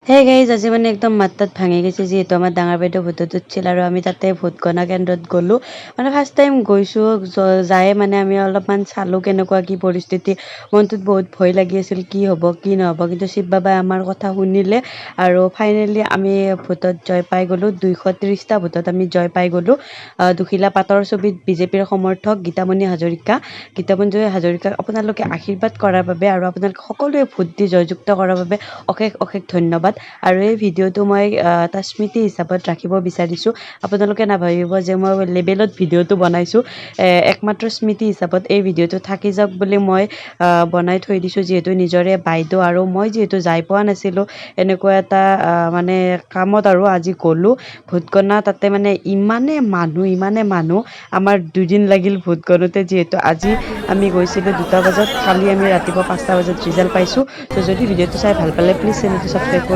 hey guys আজি মানে একদম মাত ভাঙি গৈছে যিহেতু আমাৰ ডাঙৰ বাইদেউ ভোটত উঠিছিল আৰু আমি তাতে ভোট গণনা কেন্দ্ৰত গ'লোঁ মানে ফাৰ্ষ্ট টাইম গৈছোঁ যায় মানে আমি অলপমান চালোঁ কেনেকুৱা কি পৰিস্থিতি মনটোত বহুত ভয় লাগি আছিল কি হ'ব কি নহ'ব কিন্তু শিৱ বাবাই আমাৰ কথা শুনিলে আৰু ফাইনেলি আমি ভোটত জয় পাই গ'লোঁ 230টা ভোটত আমি জয় পাই গ'লোঁ দুখিলা পাতৰ ছবিত বিজেপিৰ সমৰ্থক গীতামণি হাজৰিকাক আপোনালোকে আশীৰ্বাদ কৰাৰ বাবে আৰু আপোনালোকে সকলোৱে ভোট দি জয়যুক্ত কৰাৰ বাবে অশেষ অশেষ ধন্যবাদ আৰু এই ভিডিঅ'টো মই এটা স্মৃতি হিচাপত ৰাখিব বিচাৰিছোঁ আপোনালোকে নাভাবিব যে মই লেবেলত ভিডিঅ'টো বনাইছোঁ একমাত্ৰ স্মৃতি হিচাপত এই ভিডিঅ'টো থাকি যাওক বুলি মই বনাই থৈ দিছোঁ যিহেতু নিজৰে বাইদেউ আৰু মই যিহেতু যাই পোৱা নাছিলোঁ এনেকুৱা এটা মানে কামত আৰু আজি গ'লোঁ ভোট গণনা তাতে মানে ইমানে মানুহ আমাৰ 2 দিন লাগিল ভোট গণোতে যিহেতু আজি আমি গৈছিলোঁ 2টা বজাত কালি আমি ৰাতিপুৱা 5টা বজাত ৰিজাল্ট পাইছোঁ তো যদি ভিডিঅ'টো চাই ভাল পালে প্লিজ চেনেলটো ছাবস্ক্ৰাইব